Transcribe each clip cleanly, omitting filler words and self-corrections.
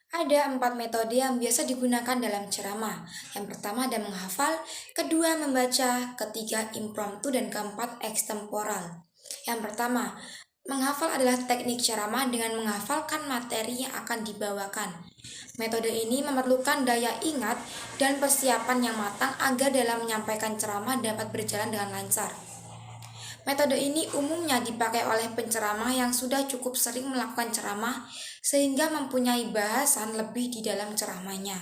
Ada 4 metode yang biasa digunakan dalam ceramah. Yang pertama ada menghafal, kedua membaca, ketiga impromptu, dan keempat ekstemporal. Yang pertama, menghafal adalah teknik ceramah dengan menghafalkan materi yang akan dibawakan. Metode ini memerlukan daya ingat dan persiapan yang matang agar dalam menyampaikan ceramah dapat berjalan dengan lancar. Metode ini umumnya dipakai oleh penceramah yang sudah cukup sering melakukan ceramah sehingga mempunyai bahasan lebih di dalam ceramahnya.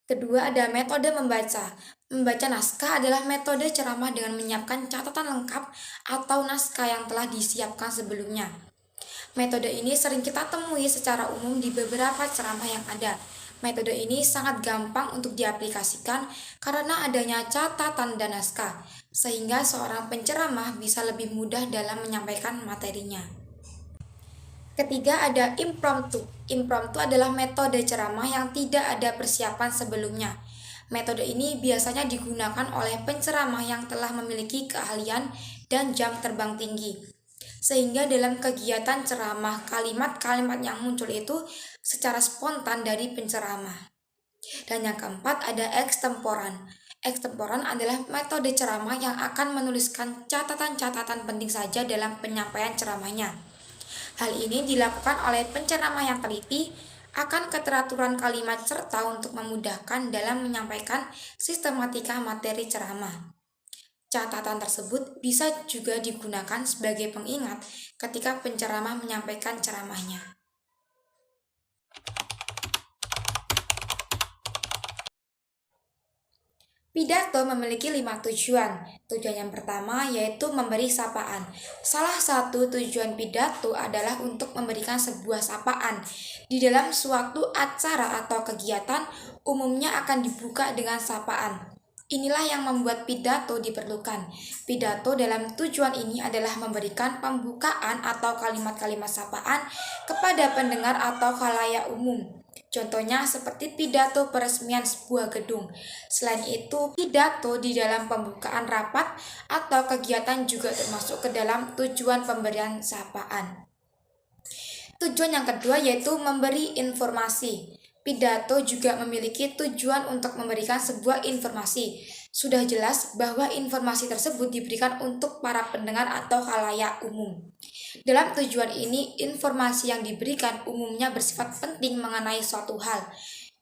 Kedua ada metode membaca. Membaca naskah adalah metode ceramah dengan menyiapkan catatan lengkap atau naskah yang telah disiapkan sebelumnya. Metode ini sering kita temui secara umum di beberapa ceramah yang ada. Metode ini sangat gampang untuk diaplikasikan karena adanya catatan dan naskah, sehingga seorang penceramah bisa lebih mudah dalam menyampaikan materinya. Ketiga ada impromptu. Impromptu adalah metode ceramah yang tidak ada persiapan sebelumnya. Metode ini biasanya digunakan oleh penceramah yang telah memiliki keahlian dan jam terbang tinggi. Sehingga dalam kegiatan ceramah, kalimat-kalimat yang muncul itu secara spontan dari penceramah. Dan yang keempat ada ekstemporan. Ekstemporan adalah metode ceramah yang akan menuliskan catatan-catatan penting saja dalam penyampaian ceramahnya. Hal ini dilakukan oleh penceramah yang teliti akan keteraturan kalimat serta untuk memudahkan dalam menyampaikan sistematika materi ceramah. Catatan tersebut bisa juga digunakan sebagai pengingat ketika penceramah menyampaikan ceramahnya. Pidato memiliki 5 tujuan. Tujuan yang pertama yaitu memberi sapaan. Salah satu tujuan pidato adalah untuk memberikan sebuah sapaan. Di dalam suatu acara atau kegiatan, umumnya akan dibuka dengan sapaan. Inilah yang membuat pidato diperlukan. Pidato dalam tujuan ini adalah memberikan pembukaan atau kalimat-kalimat sapaan kepada pendengar atau khalayak umum. Contohnya seperti pidato peresmian sebuah gedung. Selain itu, pidato di dalam pembukaan rapat atau kegiatan juga termasuk ke dalam tujuan pemberian sapaan. Tujuan yang kedua yaitu memberi informasi. Pidato juga memiliki tujuan untuk memberikan sebuah informasi. Sudah jelas bahwa informasi tersebut diberikan untuk para pendengar atau khalayak umum. Dalam tujuan ini, informasi yang diberikan umumnya bersifat penting mengenai suatu hal.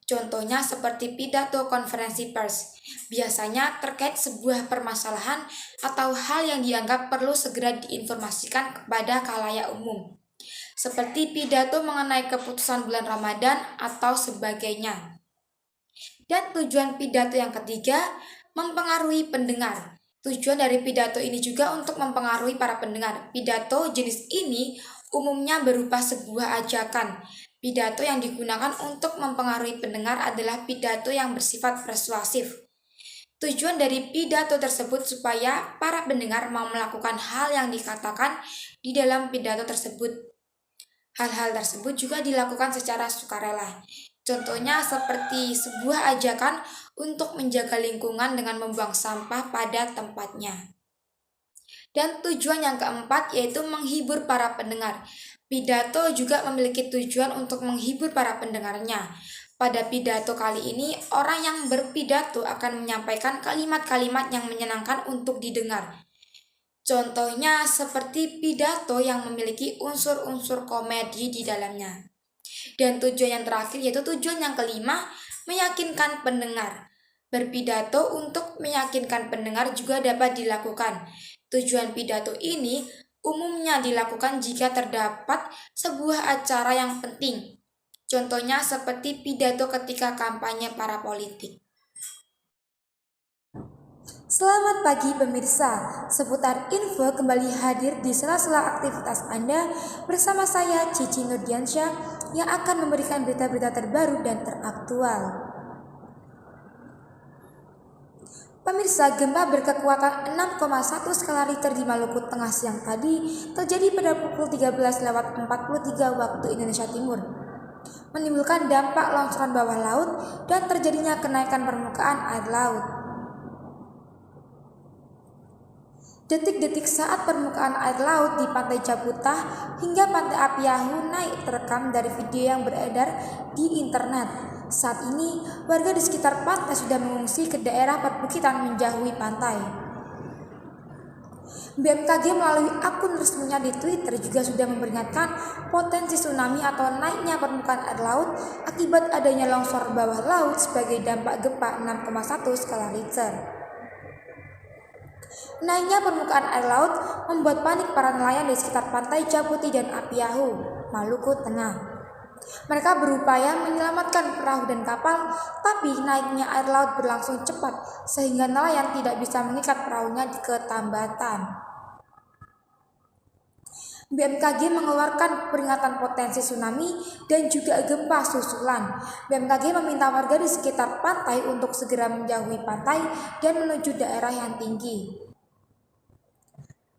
Contohnya seperti pidato konferensi pers, biasanya terkait sebuah permasalahan atau hal yang dianggap perlu segera diinformasikan kepada khalayak umum. Seperti pidato mengenai keputusan bulan Ramadan atau sebagainya. Dan tujuan pidato yang ketiga, mempengaruhi pendengar. Tujuan dari pidato ini juga untuk mempengaruhi para pendengar. Pidato jenis ini umumnya berupa sebuah ajakan. Pidato yang digunakan untuk mempengaruhi pendengar adalah pidato yang bersifat persuasif. Tujuan dari pidato tersebut supaya para pendengar mau melakukan hal yang dikatakan di dalam pidato tersebut. Hal-hal tersebut juga dilakukan secara sukarela. Contohnya seperti sebuah ajakan untuk menjaga lingkungan dengan membuang sampah pada tempatnya. Dan tujuan yang keempat yaitu menghibur para pendengar. Pidato juga memiliki tujuan untuk menghibur para pendengarnya. Pada pidato kali ini, orang yang berpidato akan menyampaikan kalimat-kalimat yang menyenangkan untuk didengar. Contohnya seperti pidato yang memiliki unsur-unsur komedi di dalamnya. Dan tujuan yang terakhir yaitu tujuan yang kelima, meyakinkan pendengar. Berpidato untuk meyakinkan pendengar juga dapat dilakukan. Tujuan pidato ini umumnya dilakukan jika terdapat sebuah acara yang penting. Contohnya seperti pidato ketika kampanye para politik. Selamat pagi pemirsa, seputar info kembali hadir di sela-sela aktivitas Anda bersama saya Cici Nurdiansyah yang akan memberikan berita-berita terbaru dan teraktual. Pemirsa, gempa berkekuatan 6,1 skala Richter di Maluku Tengah siang tadi terjadi pada pukul 13:43 waktu Indonesia Timur, menimbulkan dampak longsoran bawah laut dan terjadinya kenaikan permukaan air laut. Detik-detik saat permukaan air laut di Pantai Jabuta hingga Pantai Apiahu naik terekam dari video yang beredar di internet. Saat ini, warga di sekitar pantai sudah mengungsi ke daerah perbukitan menjauhi pantai. BMKG melalui akun resminya di Twitter juga sudah memperingatkan potensi tsunami atau naiknya permukaan air laut akibat adanya longsor bawah laut sebagai dampak gempa 6,1 skala Richter. Naiknya permukaan air laut membuat panik para nelayan di sekitar pantai Jabuti dan Apiahu, Maluku Tengah. Mereka berupaya menyelamatkan perahu dan kapal, tapi naiknya air laut berlangsung cepat sehingga nelayan tidak bisa mengikat perahunya ke tambatan. BMKG mengeluarkan peringatan potensi tsunami dan juga gempa susulan. BMKG meminta warga di sekitar pantai untuk segera menjauhi pantai dan menuju daerah yang tinggi.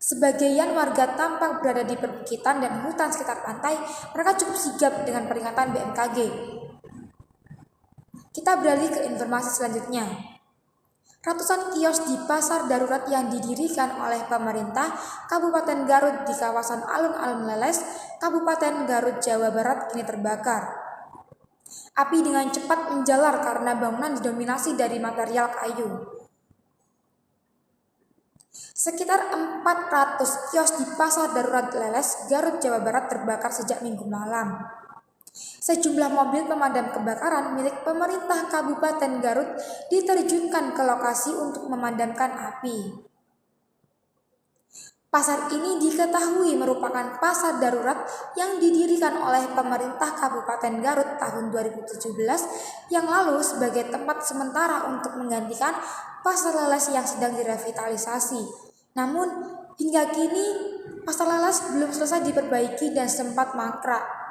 Sebagian warga tampak berada di perbukitan dan hutan sekitar pantai. Mereka cukup sigap dengan peringatan BMKG. Kita beralih ke informasi selanjutnya. Ratusan kios di pasar darurat yang didirikan oleh pemerintah Kabupaten Garut di kawasan Alun-Alun Leles, Kabupaten Garut, Jawa Barat kini terbakar. Api dengan cepat menjalar karena bangunan didominasi dari material kayu. Sekitar 400 kios di pasar darurat Leles, Garut, Jawa Barat terbakar sejak Minggu malam. Sejumlah mobil pemadam kebakaran milik pemerintah Kabupaten Garut diterjunkan ke lokasi untuk memadamkan api. Pasar ini diketahui merupakan pasar darurat yang didirikan oleh pemerintah Kabupaten Garut tahun 2017 yang lalu sebagai tempat sementara untuk menggantikan pasar Leles yang sedang direvitalisasi. Namun, hingga kini pasar Leles belum selesai diperbaiki dan sempat mangkrak.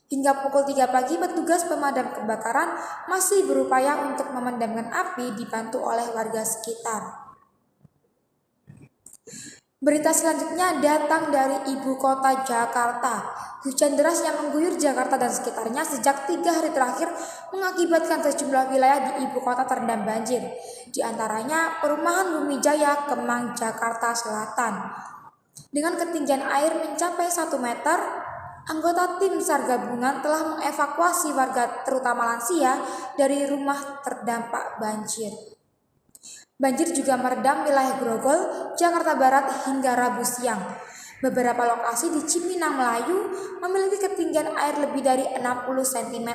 Hingga pukul 3 pagi, petugas pemadam kebakaran masih berupaya untuk memadamkan api dibantu oleh warga sekitar. Berita selanjutnya datang dari ibu kota Jakarta. Hujan deras yang mengguyur Jakarta dan sekitarnya sejak 3 hari terakhir mengakibatkan sejumlah wilayah di ibu kota terendam banjir. Di antaranya perumahan Bumi Jaya, Kemang, Jakarta Selatan. Dengan ketinggian air mencapai 1 meter, anggota tim SAR gabungan telah mengevakuasi warga terutama lansia dari rumah terdampak banjir. Banjir juga merendam wilayah Grogol, Jakarta Barat hingga Rabu siang. Beberapa lokasi di Cipinang Melayu memiliki ketinggian air lebih dari 60 cm.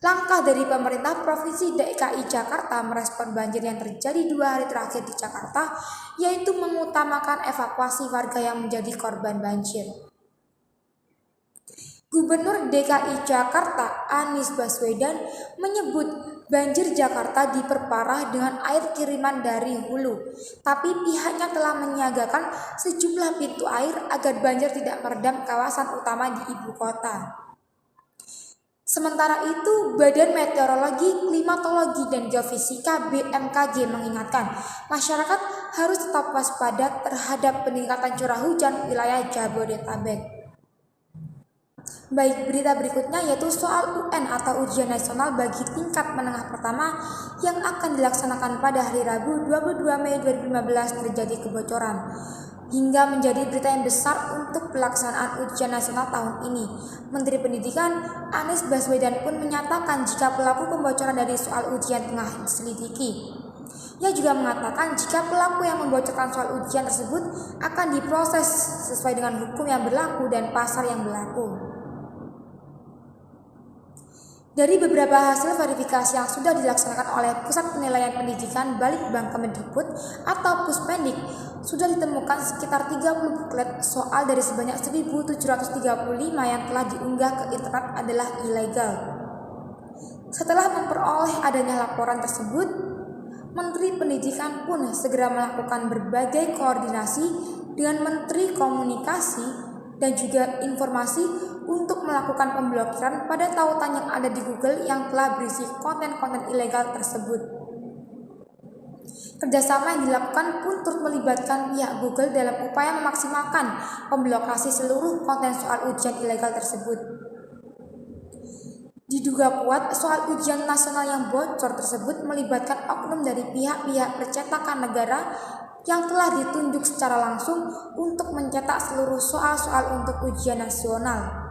Langkah dari pemerintah Provinsi DKI Jakarta merespon banjir yang terjadi 2 hari terakhir di Jakarta, yaitu mengutamakan evakuasi warga yang menjadi korban banjir. Gubernur DKI Jakarta Anies Baswedan menyebut banjir Jakarta diperparah dengan air kiriman dari hulu, tapi pihaknya telah menyiagakan sejumlah pintu air agar banjir tidak merendam kawasan utama di ibu kota. Sementara itu, Badan Meteorologi, Klimatologi, dan Geofisika BMKG mengingatkan masyarakat harus tetap waspada terhadap peningkatan curah hujan wilayah Jabodetabek. Baik, berita berikutnya yaitu soal UN atau ujian nasional bagi tingkat menengah pertama yang akan dilaksanakan pada hari Rabu 22 Mei 2015 terjadi kebocoran hingga menjadi berita yang besar untuk pelaksanaan ujian nasional tahun ini. Menteri Pendidikan Anies Baswedan pun menyatakan jika pelaku pembocoran dari soal ujian tengah diselidiki. Ia juga mengatakan jika pelaku yang membocorkan soal ujian tersebut akan diproses sesuai dengan hukum yang berlaku dan pasal yang berlaku. Dari beberapa hasil verifikasi yang sudah dilaksanakan oleh Pusat Penilaian Pendidikan Balitbang Kemendikbud atau Puspendik, sudah ditemukan sekitar 30 buklet soal dari sebanyak 1.735 yang telah diunggah ke internet adalah ilegal. Setelah memperoleh adanya laporan tersebut, Menteri Pendidikan pun segera melakukan berbagai koordinasi dengan Menteri Komunikasi dan juga Informasi untuk melakukan pemblokiran pada tautan yang ada di Google yang telah berisi konten-konten ilegal tersebut. Kerjasama yang dilakukan pun turut melibatkan pihak Google dalam upaya memaksimalkan pemblokasi seluruh konten soal ujian ilegal tersebut. Diduga kuat soal ujian nasional yang bocor tersebut melibatkan oknum dari pihak-pihak percetakan negara yang telah ditunjuk secara langsung untuk mencetak seluruh soal-soal untuk ujian nasional.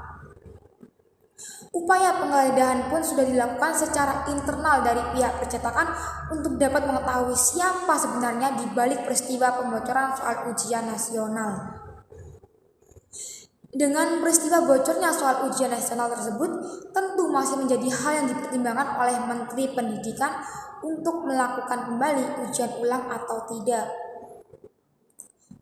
Upaya penggeledahan pun sudah dilakukan secara internal dari pihak percetakan untuk dapat mengetahui siapa sebenarnya di balik peristiwa pembocoran soal ujian nasional. Dengan peristiwa bocornya soal ujian nasional tersebut, tentu masih menjadi hal yang dipertimbangkan oleh Menteri Pendidikan untuk melakukan kembali ujian ulang atau tidak.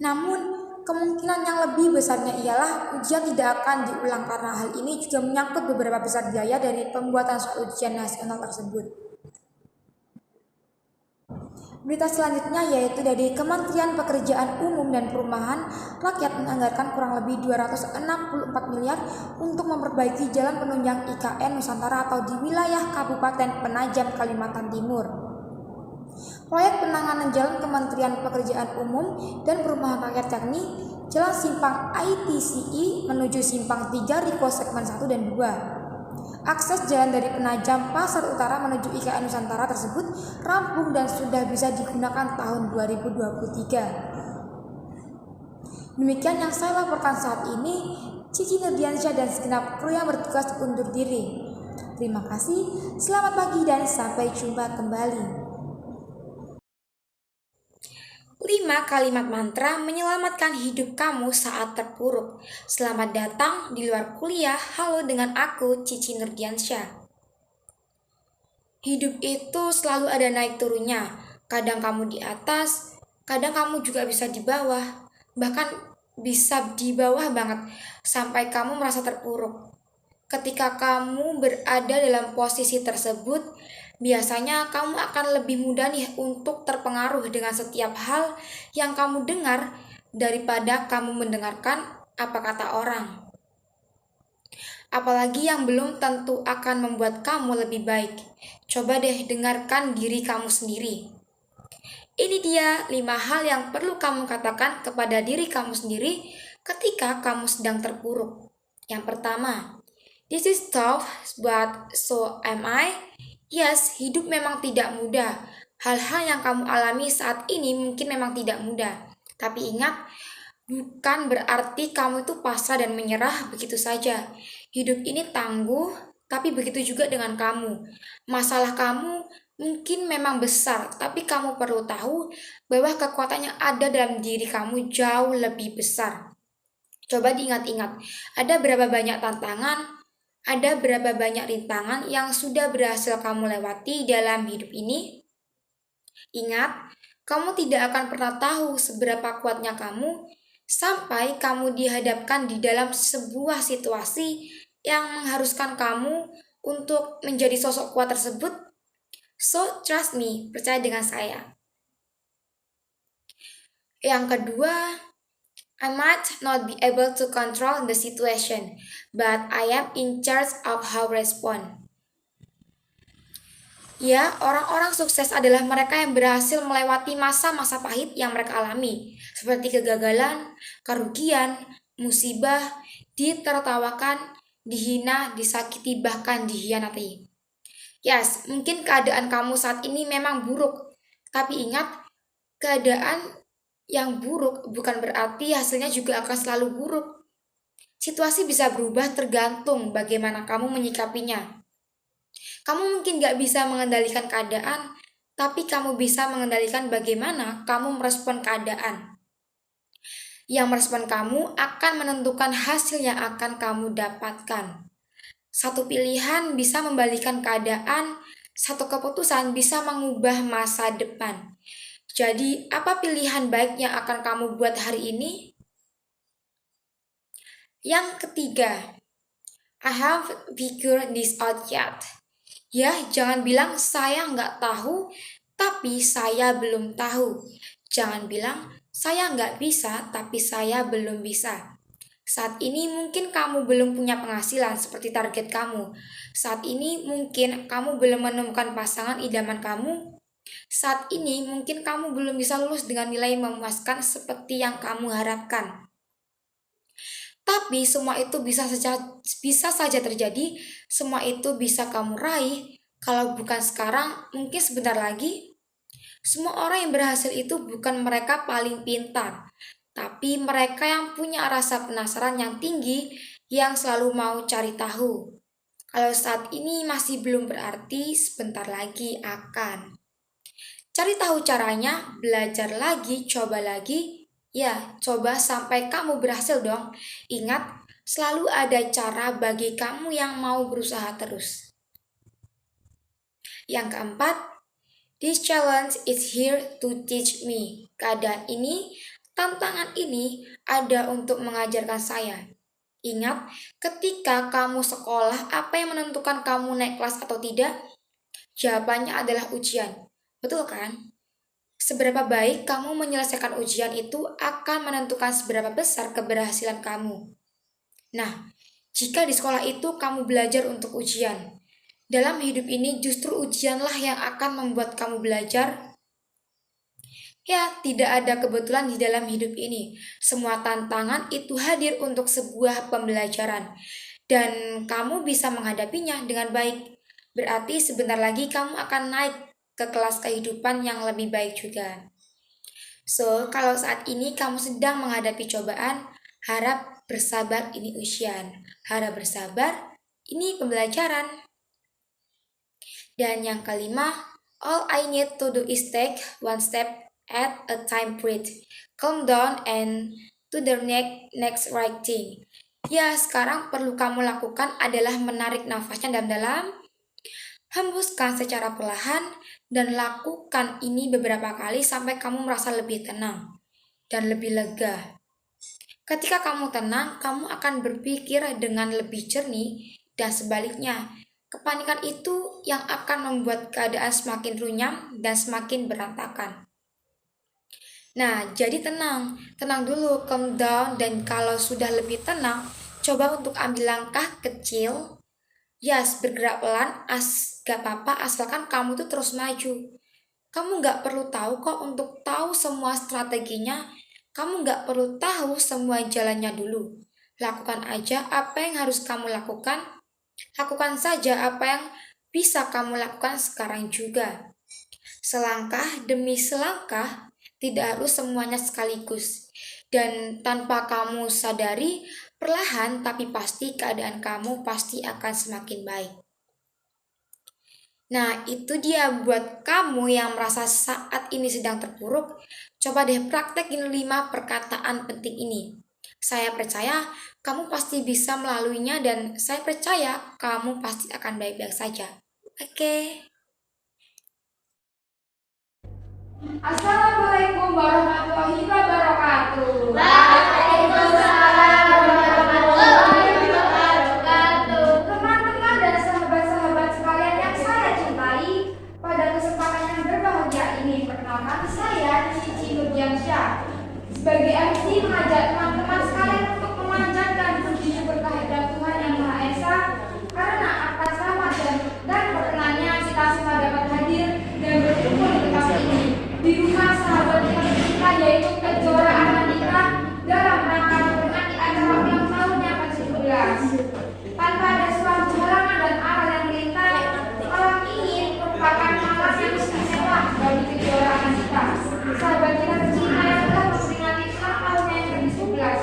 Namun, kemungkinan yang lebih besarnya ialah ujian tidak akan diulang karena hal ini juga menyangkut beberapa besar biaya dari pembuatan soal ujian nasional tersebut. Berita selanjutnya yaitu dari Kementerian Pekerjaan Umum dan Perumahan Rakyat menganggarkan kurang lebih 264 miliar untuk memperbaiki jalan penunjang IKN Nusantara atau di wilayah Kabupaten Penajam, Kalimantan Timur. Proyek penanganan jalan Kementerian Pekerjaan Umum dan Perumahan Rakyat yakni Jalan Simpang ITCI menuju Simpang 3 Riko segmen 1 dan 2. Akses jalan dari Penajam Pasar Utara menuju IKN Nusantara tersebut rampung dan sudah bisa digunakan tahun 2023. Demikian yang saya laporkan saat ini. Cici Nurdiansyah dan segenap kru yang bertugas undur diri. Terima kasih, selamat pagi dan sampai jumpa kembali. 5 kalimat mantra menyelamatkan hidup kamu saat terpuruk. Selamat datang di luar kuliah. Halo dengan aku, Cici Nurdiansyah. Hidup itu selalu ada naik turunnya. Kadang kamu di atas, kadang kamu juga bisa di bawah. Bahkan bisa di bawah banget sampai kamu merasa terpuruk. Ketika kamu berada dalam posisi tersebut, biasanya kamu akan lebih mudah nih untuk terpengaruh dengan setiap hal yang kamu dengar daripada kamu mendengarkan apa kata orang. Apalagi yang belum tentu akan membuat kamu lebih baik. Coba deh dengarkan diri kamu sendiri. Ini dia 5 hal yang perlu kamu katakan kepada diri kamu sendiri ketika kamu sedang terpuruk. Yang pertama, this is tough, but so am I. Yes, hidup memang tidak mudah. Hal-hal yang kamu alami saat ini mungkin memang tidak mudah. Tapi ingat, bukan berarti kamu itu pasrah dan menyerah begitu saja. Hidup ini tangguh, tapi begitu juga dengan kamu. Masalah kamu mungkin memang besar, tapi kamu perlu tahu bahwa kekuatan yang ada dalam diri kamu jauh lebih besar. Coba diingat-ingat, ada berapa banyak tantangan, ada berapa banyak rintangan yang sudah berhasil kamu lewati dalam hidup ini? Ingat, kamu tidak akan pernah tahu seberapa kuatnya kamu sampai kamu dihadapkan di dalam sebuah situasi yang mengharuskan kamu untuk menjadi sosok kuat tersebut. So, trust me, percaya dengan saya. Yang kedua, I might not be able to control the situation, but I am in charge of how I respond. Ya, orang-orang sukses adalah mereka yang berhasil melewati masa-masa pahit yang mereka alami, seperti kegagalan, kerugian, musibah, ditertawakan, dihina, disakiti, bahkan dikhianati. Yes, mungkin keadaan kamu saat ini memang buruk, tapi ingat, keadaan yang buruk bukan berarti hasilnya juga akan selalu buruk. Situasi bisa berubah tergantung bagaimana kamu menyikapinya. Kamu mungkin gak bisa mengendalikan keadaan, tapi kamu bisa mengendalikan bagaimana kamu merespon keadaan. Yang merespon kamu akan menentukan hasil yang akan kamu dapatkan. Satu pilihan bisa membalikan keadaan, satu keputusan bisa mengubah masa depan. Jadi, apa pilihan baik yang akan kamu buat hari ini? Yang ketiga, I haven't figured this out yet. Ya, jangan bilang saya nggak tahu, tapi saya belum tahu. Jangan bilang saya nggak bisa, tapi saya belum bisa. Saat ini mungkin kamu belum punya penghasilan seperti target kamu. Saat ini mungkin kamu belum menemukan pasangan idaman kamu. Saat ini mungkin kamu belum bisa lulus dengan nilai memuaskan seperti yang kamu harapkan. Tapi semua itu bisa saja terjadi, semua itu bisa kamu raih. Kalau bukan sekarang, mungkin sebentar lagi. Semua orang yang berhasil itu bukan mereka paling pintar, tapi mereka yang punya rasa penasaran yang tinggi, yang selalu mau cari tahu. Kalau saat ini masih belum berarti sebentar lagi akan. Cari tahu caranya, belajar lagi, coba lagi. Ya, coba sampai kamu berhasil dong. Ingat, selalu ada cara bagi kamu yang mau berusaha terus. Yang keempat, this challenge is here to teach me. Keadaan ini, tantangan ini ada untuk mengajarkan saya. Ingat, ketika kamu sekolah, apa yang menentukan kamu naik kelas atau tidak? Jawabannya adalah ujian. Betul kan? Seberapa baik kamu menyelesaikan ujian itu akan menentukan seberapa besar keberhasilan kamu. Nah, jika di sekolah itu kamu belajar untuk ujian, dalam hidup ini justru ujianlah yang akan membuat kamu belajar. Ya, tidak ada kebetulan di dalam hidup ini. Semua tantangan itu hadir untuk sebuah pembelajaran. Dan kamu bisa menghadapinya dengan baik. Berarti sebentar lagi kamu akan naik ke kelas kehidupan yang lebih baik juga. So, kalau saat ini kamu sedang menghadapi cobaan, harap bersabar, ini ujian. Harap bersabar, ini pembelajaran. Dan yang kelima, all I need to do is take one step at a time, breathe, calm down, and to the next right thing. Ya, sekarang perlu kamu lakukan adalah menarik nafasnya dalam-dalam, hembuskan secara perlahan, dan lakukan ini beberapa kali sampai kamu merasa lebih tenang dan lebih lega. Ketika kamu tenang, kamu akan berpikir dengan lebih jernih, dan sebaliknya, kepanikan itu yang akan membuat keadaan semakin runyam dan semakin berantakan. Nah, jadi tenang dulu, calm down, dan kalau sudah lebih tenang, coba untuk ambil langkah kecil. Yes, bergerak pelan, gak apa-apa asalkan kamu tuh terus maju. Kamu gak perlu tahu kok untuk tahu semua strateginya. Kamu gak perlu tahu semua jalannya dulu. Lakukan aja apa yang harus kamu lakukan. Lakukan saja apa yang bisa kamu lakukan sekarang juga. Selangkah demi selangkah, tidak harus semuanya sekaligus. Dan tanpa kamu sadari, perlahan tapi pasti keadaan kamu pasti akan semakin baik. Nah, itu dia buat kamu yang merasa saat ini sedang terpuruk. Coba deh praktekin 5 perkataan penting ini. Saya percaya kamu pasti bisa melaluinya dan saya percaya kamu pasti akan baik-baik saja. Oke. Assalamualaikum warahmatullahi wabarakatuh. Waalaikumsalam warahmatullahi wabarakatuh. Teman-teman dan sahabat-sahabat sekalian yang saya cintai, pada kesempatan yang berbahagia ini, perkenalkan saya Cici Nurdiansyah. Sebagai MC mengajak teman-teman sekalian untuk memanjatkan puji syukur kehadirat Tuhan Yang Maha Esa, karena atas rahmat dan perkenannya kita semua dapat hadir dan berkumpul di tempat ini, di rumah sahabat kita tercinta yaitu Kejora Anandika, dalam rangka memperingati acara ulang tahun yang ke-17. Tanpa ada suatu halangan dan arah yang melintas, malam ini merupakan malam yang istimewa bagi Kejora Anandika, sahabat kita tercinta yang telah memperingati ulang tahunnya yang ke-17.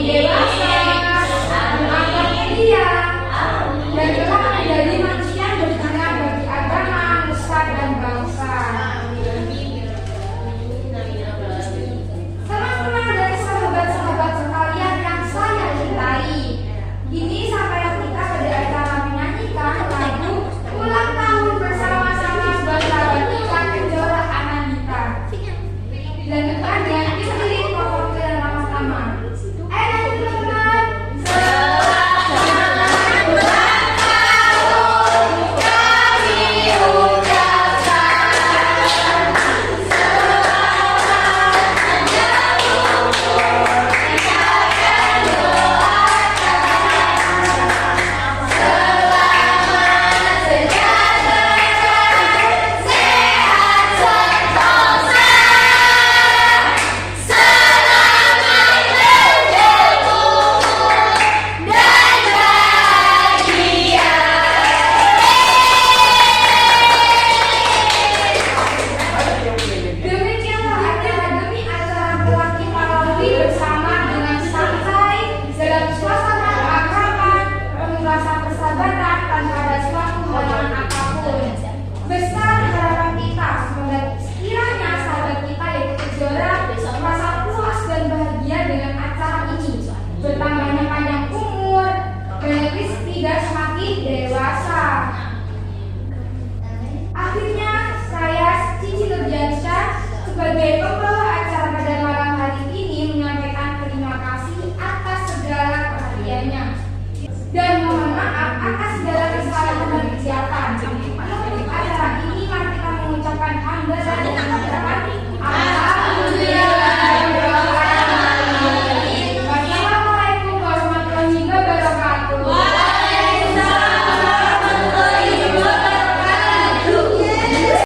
dewasa, menganggap media, dan telah menjadi manusia yang berguna bagi agama, nusa, dan bangsa. Teman-teman dan sahabat-sahabat sekalian yang saya cintai, kini sampailah kita pada acara menyanyikan lagu ulang tahun bersama-sama bersahabat kita Kejora Anandita. Dilanjutkan dengan istilah pokok yang pertama. Ayo teman-teman. Demikianlah demi acara Pelangi Malawi bersama dengan santai dalam suasana keakraban, penuh rasa persahabatan tanpa ada suatu halangan apapun. Besar harapan kita semoga sekiranya sahabat kita yaitu Kejora merasa puas dan bahagia dengan acara ini. Bertambahnya panjang umur, banyak rezeki dan semakin dewasa. Akhirnya saya Cici Nurdiansyah sebagai pembawa